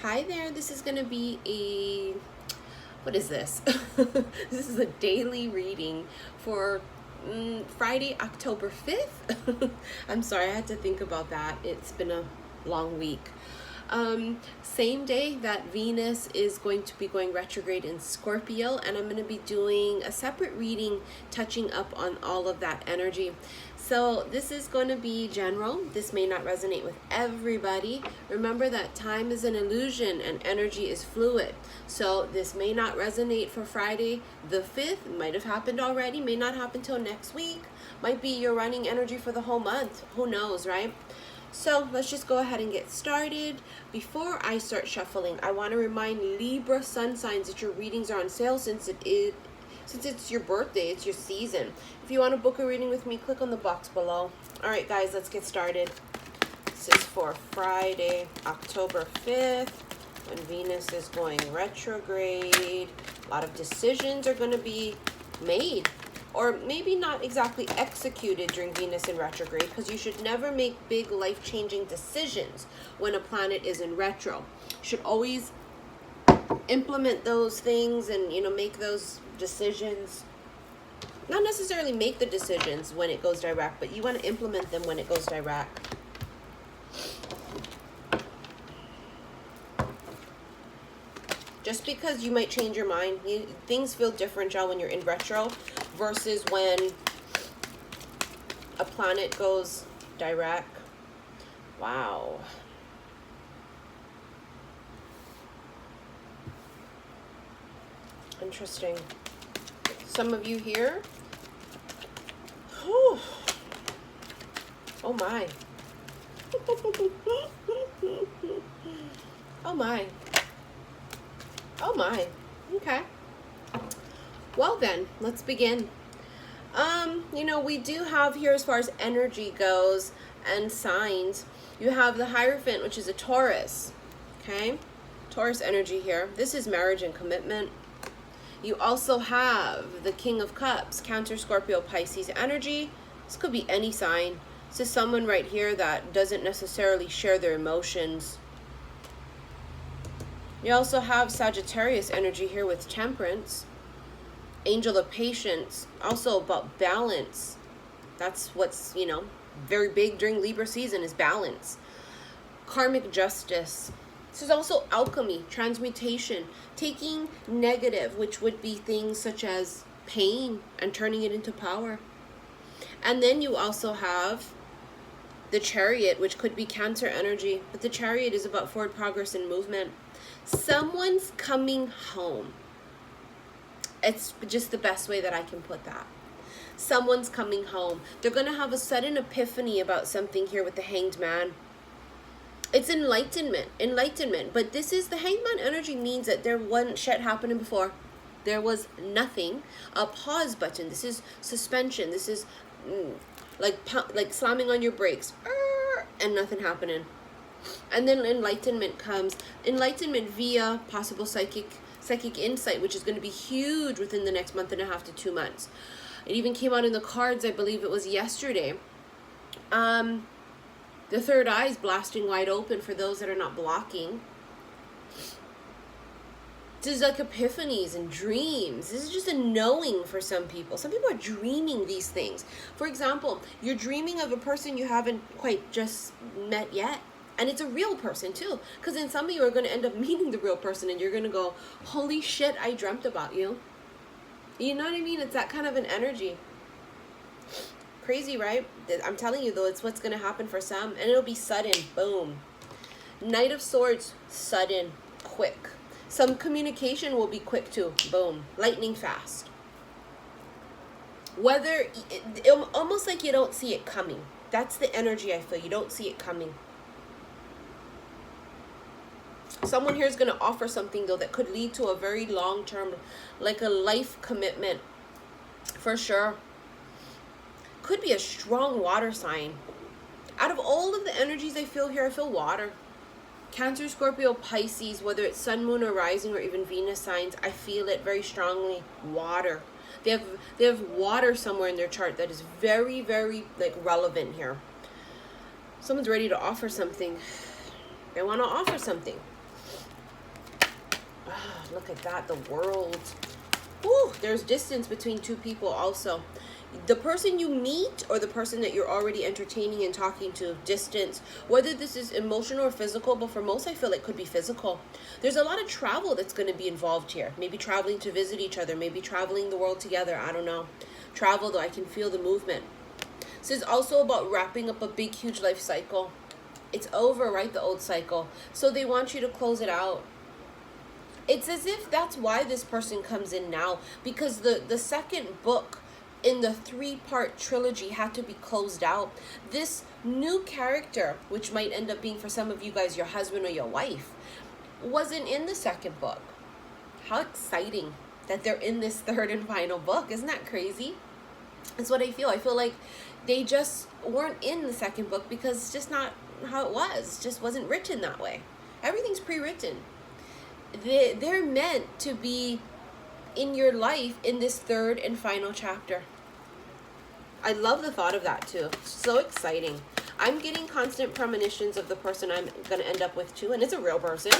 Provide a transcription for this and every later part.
Hi there, this is going to be what is this? This is a daily reading for Friday, October 5th. I'm sorry, I had to think about that. It's been a long week. Same day that Venus is going to be going retrograde in Scorpio, and I'm going to be doing a separate reading touching up on all of that energy. So this is going to be general. This may not resonate with everybody. Remember that time is an illusion and energy is fluid. So this may not resonate for Friday the 5th. It might have happened already, may not happen till next week. Might be you're running energy for the whole month. Who knows, right? So let's just go ahead and get started. Before I start shuffling, I want to remind Libra sun signs that your readings are on sale since it's your birthday, it's your season. If you want to book a reading with me, click on the box below. All right, guys, let's get started. This is for Friday, October 5th, when Venus is going retrograde. A lot of decisions are going to be made, or maybe not exactly executed during Venus in retrograde, because you should never make big life-changing decisions when a planet is in retro. You should always implement those things and, make those decisions. Not necessarily make the decisions when it goes direct, but you want to implement them when it goes direct. Just because you might change your mind, things feel different, y'all, when you're in retro versus when a planet goes direct. Wow. Interesting. Some of you here. Whew. Oh my. Oh my. Oh my. Okay. Well then, let's begin. We do have here, as far as energy goes and signs, you have the Hierophant, which is a Taurus. Okay? Taurus energy here. This is marriage and commitment. You also have the King of Cups, Cancer, Scorpio, Pisces energy. This could be any sign. This is someone right here that doesn't necessarily share their emotions. You also have Sagittarius energy here with Temperance. Angel of Patience, also about balance. That's what's, very big during Libra season is balance. Karmic Justice. This is also alchemy, transmutation, taking negative, which would be things such as pain, and turning it into power. And then you also have the Chariot, which could be Cancer energy, but the Chariot is about forward progress and movement. Someone's coming home. It's just the best way that I can put that. Someone's coming home. They're going to have a sudden epiphany about something here with the Hanged Man. It's enlightenment. But this is, the Hanged Man energy means that there wasn't shit happening before. There was nothing. A pause button. This is suspension. This is like slamming on your brakes. And nothing happening. And then enlightenment comes. Enlightenment via possible psychic insight, which is going to be huge within the next month and a half to 2 months. It even came out in the cards, I believe it was yesterday. The third eye is blasting wide open for those that are not blocking. This is like epiphanies and dreams. This is just a knowing for some people. Some people are dreaming these things. For example, you're dreaming of a person you haven't quite just met yet. And it's a real person too. Because then some of you are going to end up meeting the real person and you're going to go, holy shit, I dreamt about you. You know what I mean? It's that kind of an energy. Crazy, right? I'm telling you though, it's what's going to happen for some. And it'll be sudden. Boom. Knight of Swords, sudden, quick. Some communication will be quick too. Boom. Lightning fast. Almost like you don't see it coming. That's the energy I feel. You don't see it coming. Someone here is going to offer something though that could lead to a very long-term, like a life commitment. For sure. Could be a strong water sign. Out of all of the energies I feel here, I feel water. Cancer, Scorpio, Pisces, whether it's Sun, Moon, or Rising, or even Venus signs, I feel it very strongly. Water. They have water somewhere in their chart that is very, very relevant here. Someone's ready to offer something. They want to offer something. Ah, look at that, the world. Ooh, there's distance between two people also. The person you meet or the person that you're already entertaining and talking to, distance. Whether this is emotional or physical, but for most I feel it could be physical. There's a lot of travel that's going to be involved here. Maybe traveling to visit each other, maybe traveling the world together, I don't know. Travel, though, I can feel the movement. This is also about wrapping up a big, huge life cycle. It's over, right? The old cycle. So they want you to close it out. It's as if that's why this person comes in now, because the second book in the 3-part trilogy had to be closed out. This new character, which might end up being for some of you guys your husband or your wife, wasn't in the second book. How exciting that they're in this 3rd and final book. Isn't that crazy? That's what I feel. I feel like they just weren't in the second book because it's just not how it was. It just wasn't written that way. Everything's pre-written. They're meant to be in your life in this 3rd and final chapter. I love the thought of that too. So exciting. I'm getting constant premonitions of the person I'm going to end up with too, and it's a real person.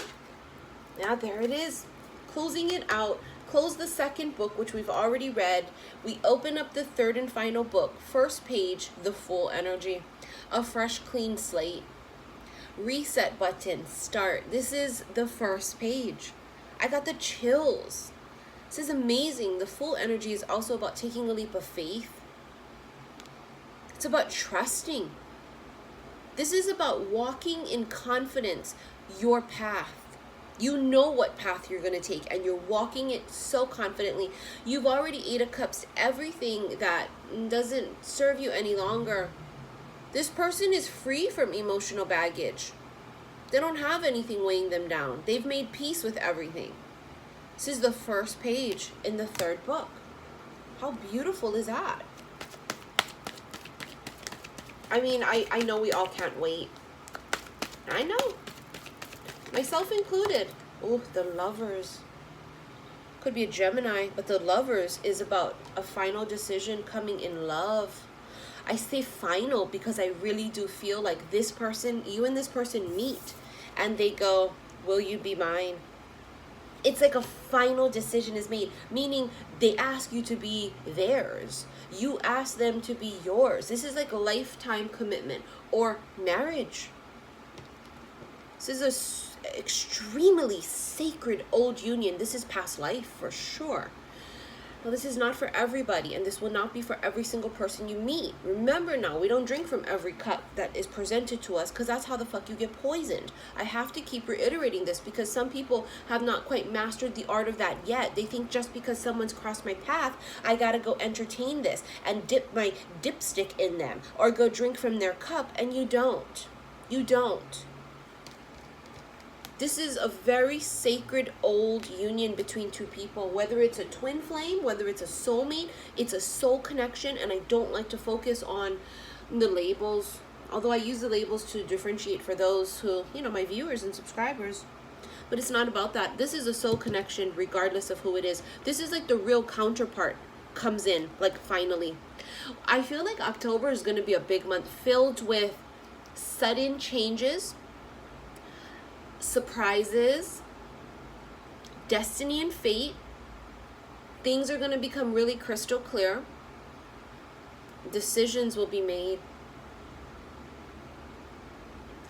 Yeah, there it is. Closing it out. Close the second book, which we've already read. We open up the 3rd and final book. First page, the full energy. A fresh, clean slate. Reset button, start. This is the first page. I got the chills. This is amazing. The full energy is also about taking a leap of faith. It's about trusting. This is about walking in confidence your path. You know what path you're going to take, and you're walking it so confidently. You've already 8 of Cups, everything that doesn't serve you any longer. This person is free from emotional baggage. They don't have anything weighing them down. They've made peace with everything. This is the first page in the 3rd book. How beautiful is that? I mean, I know we all can't wait. I know. Myself included. Oh, the Lovers. Could be a Gemini, but the Lovers is about a final decision coming in love. I say final because I really do feel like this person, you and this person meet, and they go, will you be mine? It's like a final decision is made, meaning they ask you to be theirs. You ask them to be yours. This is like a lifetime commitment or marriage. This is a extremely sacred old union. This is past life for sure. Well, this is not for everybody, and this will not be for every single person you meet. Remember now, we don't drink from every cup that is presented to us, because that's how the fuck you get poisoned. I have to keep reiterating this because some people have not quite mastered the art of that yet. They think just because someone's crossed my path, I gotta go entertain this and dip my dipstick in them or go drink from their cup, and you don't. You don't. This is a very sacred old union between two people, whether it's a twin flame, whether it's a soulmate, it's a soul connection. And I don't like to focus on the labels, although I use the labels to differentiate for those who, you know, my viewers and subscribers. But it's not about that. This is a soul connection regardless of who it is. This is like the real counterpart comes in, like finally. I feel like October is going to be a big month filled with sudden changes, surprises, destiny and fate. Things are going to become really crystal clear. Decisions will be made.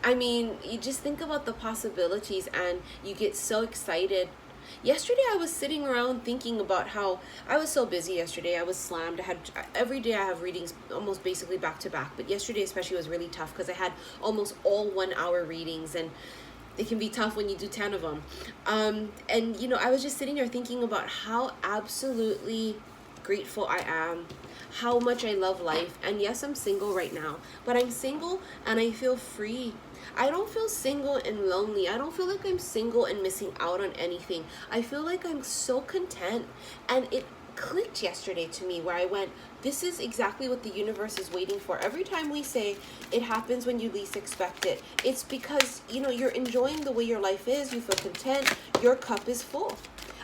I mean, you just think about the possibilities and you get so excited. Yesterday I was sitting around thinking about how I was so busy yesterday. I was slammed. Every day I have readings almost basically back to back, but yesterday especially was really tough because I had almost all 1 hour readings, and it can be tough when you do 10 of them. And, you know, I was just sitting there thinking about how absolutely grateful I am, how much I love life. And yes, I'm single right now, but I'm single and I feel free. I don't feel single and lonely. I don't feel like I'm single and missing out on anything. I feel like I'm so content. And it clicked yesterday to me where I went, this is exactly what the universe is waiting for. Every time we say it happens when you least expect it, it's because, you know, you're enjoying the way your life is. You feel content. Your cup is full.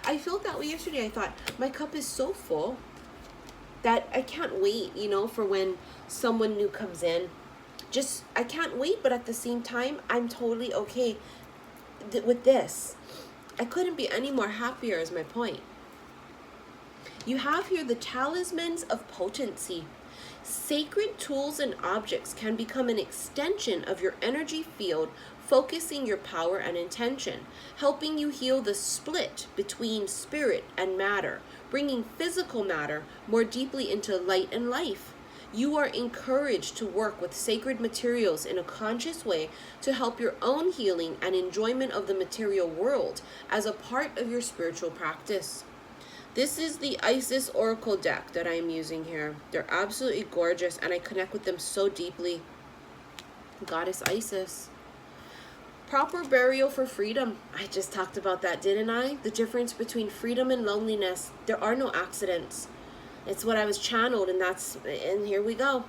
I felt that way yesterday. I thought my cup is so full that I can't wait, you know, for when someone new comes in. Just, I can't wait. But at the same time, I'm totally okay with this. I couldn't be any more happier is my point. You have here the talismans of potency. Sacred tools and objects can become an extension of your energy field, focusing your power and intention, helping you heal the split between spirit and matter, bringing physical matter more deeply into light and life. You are encouraged to work with sacred materials in a conscious way to help your own healing and enjoyment of the material world as a part of your spiritual practice. This is the Isis Oracle deck that I'm using here. They're absolutely gorgeous, and I connect with them so deeply. Goddess Isis. Proper burial for freedom. I just talked about that, didn't I? The difference between freedom and loneliness. There are no accidents. It's what I was channeled, and here we go.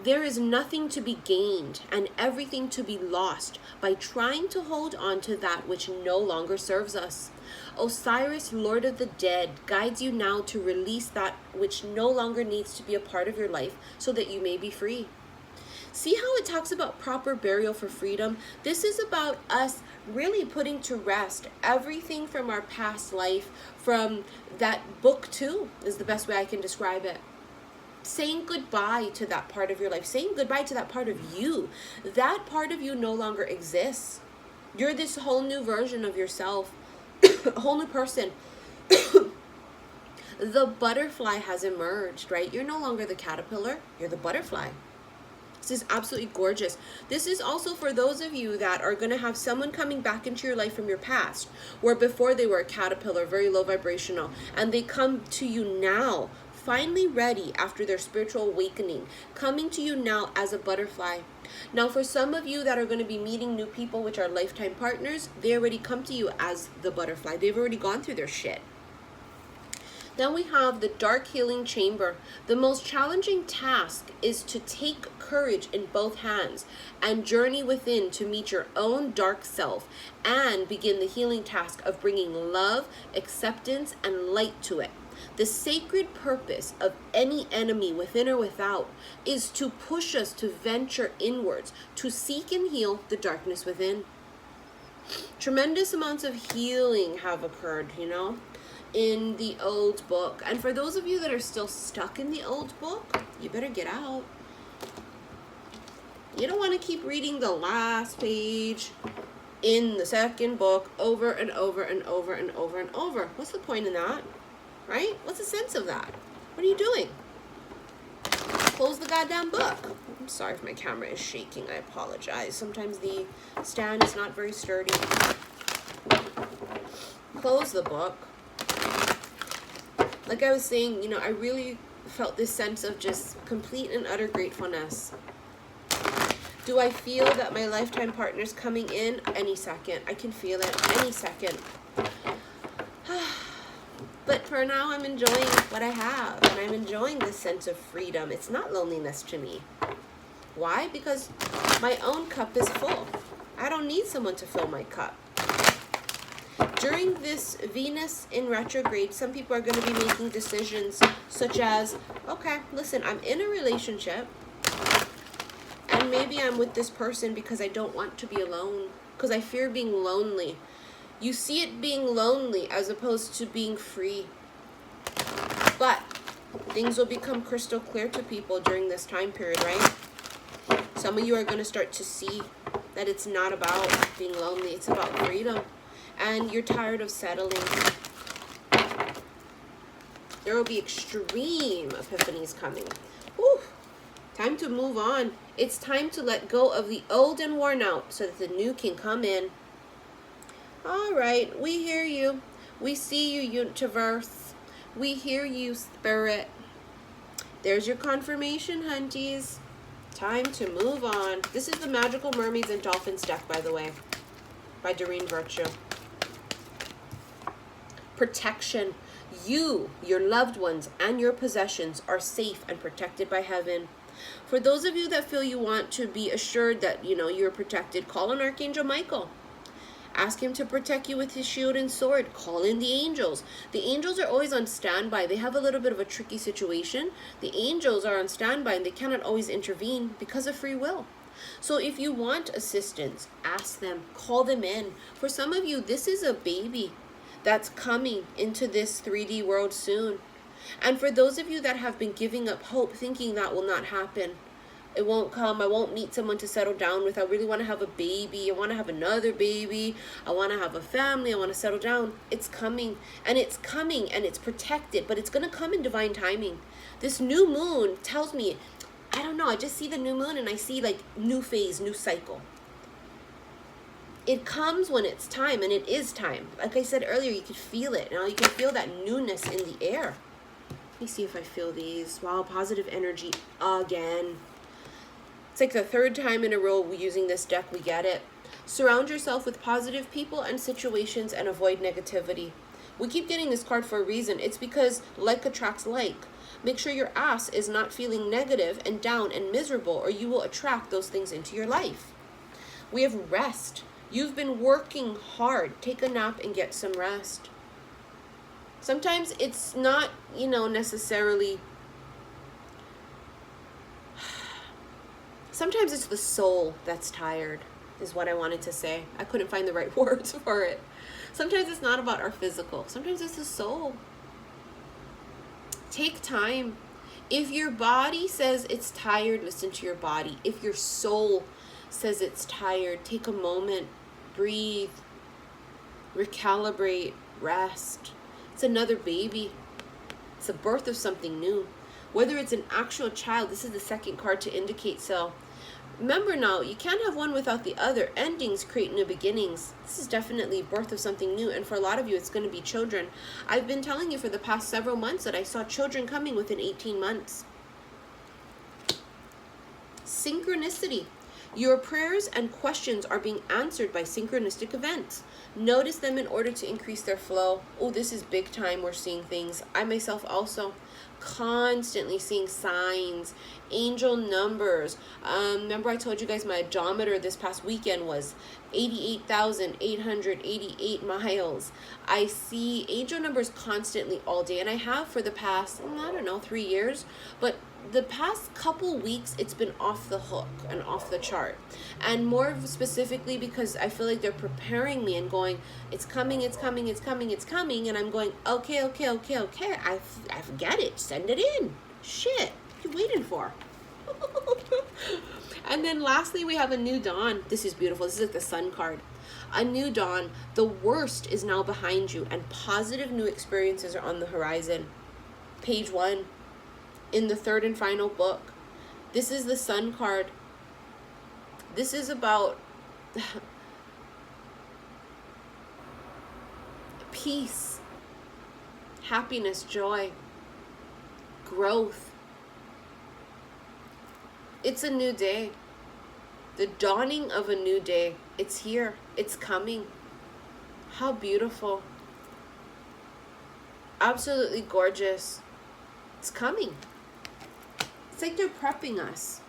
There is nothing to be gained and everything to be lost by trying to hold on to that which no longer serves us. Osiris, Lord of the Dead, guides you now to release that which no longer needs to be a part of your life so that you may be free. See how it talks about proper burial for freedom? This is about us really putting to rest everything from our past life, from that book 2 is the best way I can describe it. Saying goodbye to that part of your life, saying goodbye to that part of you. That part of you no longer exists. You're this whole new version of yourself, a whole new person. The butterfly has emerged, right? You're no longer the caterpillar, you're the butterfly. This is absolutely gorgeous. This is also for those of you that are going to have someone coming back into your life from your past, where before they were a caterpillar, very low vibrational, and they come to you now, finally ready after their spiritual awakening, coming to you now as a butterfly. Now, for some of you that are going to be meeting new people, which are lifetime partners, they already come to you as the butterfly. They've already gone through their shit. Then we have the dark healing chamber. The most challenging task is to take courage in both hands and journey within to meet your own dark self and begin the healing task of bringing love, acceptance, and light to it. The sacred purpose of any enemy, within or without, is to push us to venture inwards, to seek and heal the darkness within. Tremendous amounts of healing have occurred, in the old book. And for those of you that are still stuck in the old book, you better get out. You don't want to keep reading the last page in the second book over and over and over and over and over. What's the point in that? Right? What's the sense of that? What are you doing? Close the goddamn book. I'm sorry if my camera is shaking. I apologize. Sometimes the stand is not very sturdy. Close the book. Like I was saying, I really felt this sense of just complete and utter gratefulness. Do I feel that my lifetime partner's coming in? Any second. I can feel it. Any second. But for now, I'm enjoying what I have. And I'm enjoying this sense of freedom. It's not loneliness to me. Why? Because my own cup is full. I don't need someone to fill my cup. During this Venus in retrograde, some people are going to be making decisions such as, okay, listen, I'm in a relationship and maybe I'm with this person because I don't want to be alone, because I fear being lonely. You see it being lonely as opposed to being free. But things will become crystal clear to people during this time period, right? Some of you are going to start to see that it's not about being lonely, it's about freedom. And you're tired of settling. There will be extreme epiphanies coming. Whew. Time to move on. It's time to let go of the old and worn out so that the new can come in. All right, we hear you. We see you, universe. We hear you, spirit. There's your confirmation, hunties. Time to move on. This is the Magical Mermaids and Dolphins deck, by the way, by Doreen Virtue. Protection. You, your loved ones, and your possessions are safe and protected by heaven. For those of you that feel you want to be assured that, you're protected, call on Archangel Michael. Ask him to protect you with his shield and sword. Call in the angels. The angels are always on standby. They have a little bit of a tricky situation. The angels are on standby and they cannot always intervene because of free will. So if you want assistance, ask them, call them in. For some of you, this is a baby that's coming into this 3D world soon. And for those of you that have been giving up hope, thinking that will not happen, it won't come, I won't meet someone to settle down with, I really want to have a baby, I want to have another baby, I want to have a family, I want to settle down. It's coming, and it's protected, but it's going to come in divine timing. This new moon tells me, I don't know, I just see the new moon and I see like new phase, new cycle. It comes when it's time, and it is time. Like I said earlier, you can feel it. Now you can feel that newness in the air. Let me see if I feel these. Wow, positive energy again. It's like the third time in a row we're using this deck. We get it. Surround yourself with positive people and situations and avoid negativity. We keep getting this card for a reason. It's because like attracts like. Make sure your ass is not feeling negative and down and miserable, or you will attract those things into your life. We have rest. You've been working hard. Take a nap and get some rest. Sometimes it's not, necessarily... Sometimes it's the soul that's tired, is what I wanted to say. I couldn't find the right words for it. Sometimes it's not about our physical. Sometimes it's the soul. Take time. If your body says it's tired, listen to your body. If your soul says it's tired, take a moment. Breathe, recalibrate, rest. It's another baby. It's the birth of something new. Whether it's an actual child, this is the second card to indicate so. Remember now, you can't have one without the other. Endings create new beginnings. This is definitely birth of something new, and for a lot of you, it's going to be children. I've been telling you for the past several months that I saw children coming within 18 months. Synchronicity. Your prayers and questions are being answered by synchronistic events. Notice them in order to increase their flow. Oh, this is big time. We're seeing things. I myself also constantly seeing signs, angel numbers. Remember I told you guys my odometer this past weekend was 88,888 miles. I see angel numbers constantly all day, and I have for the past, 3 years, but the past couple weeks it's been off the hook and off the chart, and more specifically because I feel like they're preparing me and going, it's coming, it's coming, it's coming, it's coming, and I'm going, okay, I get it, send it in. Shit, what are you waiting for? And then lastly, we have a new dawn. This is beautiful. This is like the sun card. A new dawn. The worst is now behind you, and positive new experiences are on the horizon. Page 1 in the third and final book. This is the sun card. This is about peace, happiness, joy, growth. It's a new day. The dawning of a new day. It's here. It's coming. How beautiful. Absolutely gorgeous. It's coming. It's like they're prepping us.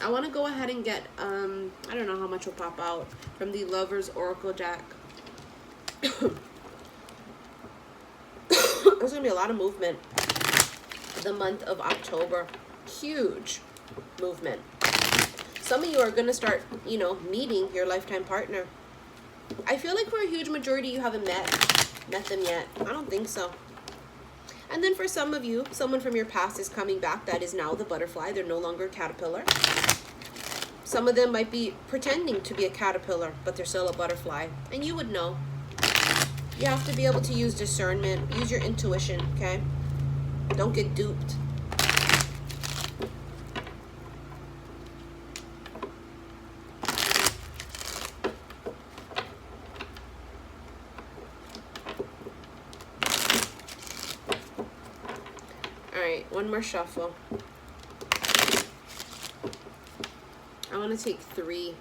I want to go ahead and get, I don't know how much will pop out from the Lover's Oracle deck. There's going to be a lot of movement the month of October. Huge movement. Some of you are going to start, meeting your lifetime partner. I feel like for a huge majority you haven't met them yet. I don't think so. And then for some of you, someone from your past is coming back that is now the butterfly. They're no longer a caterpillar. Some of them might be pretending to be a caterpillar, but they're still a butterfly. And you would know. You have to be able to use discernment. Use your intuition, okay? Don't get duped. One more shuffle. I want to take 3.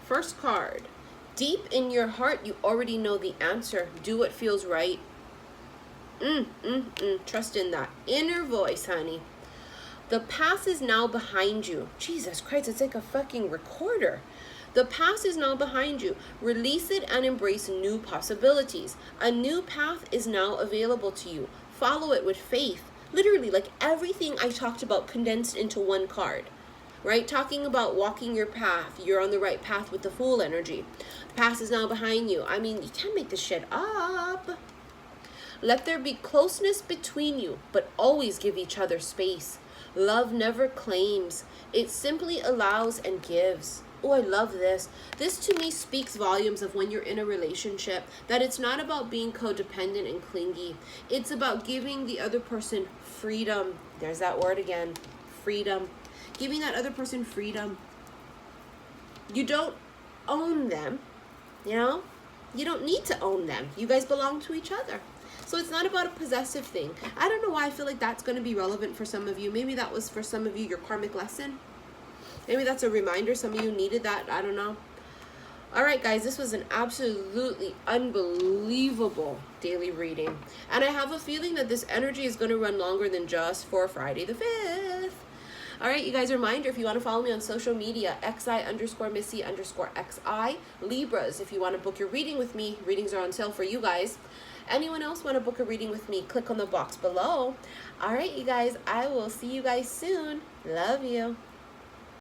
First card. Deep in your heart, you already know the answer. Do what feels right. Trust in that inner voice, honey. The past is now behind you. Jesus Christ, it's like a fucking recorder. The past is now behind you. Release it and embrace new possibilities. A new path is now available to you. Follow it with faith. Literally, like everything I talked about condensed into one card. Right? Talking about walking your path. You're on the right path with the Fool energy. The past is now behind you. I mean, you can't make this shit up. Let there be closeness between you, but always give each other space. Love never claims. It simply allows and gives. Oh, I love this. This to me speaks volumes of when you're in a relationship, that it's not about being codependent and clingy. It's about giving the other person freedom. There's that word again, freedom. Giving that other person freedom. You don't own them, you know? You don't need to own them. You guys belong to each other. So it's not about a possessive thing. I don't know why I feel like that's going to be relevant for some of you. Maybe that was for some of you your karmic lesson. Maybe that's a reminder. Some of you needed that. I don't know. All right, guys, this was an absolutely unbelievable daily reading. And I have a feeling that this energy is going to run longer than just for Friday the 5th. All right, you guys, reminder, if you want to follow me on social media, xi_missy_xi. Libras, if you want to book your reading with me, readings are on sale for you guys. Anyone else want to book a reading with me, click on the box below. All right, you guys, I will see you guys soon. Love you.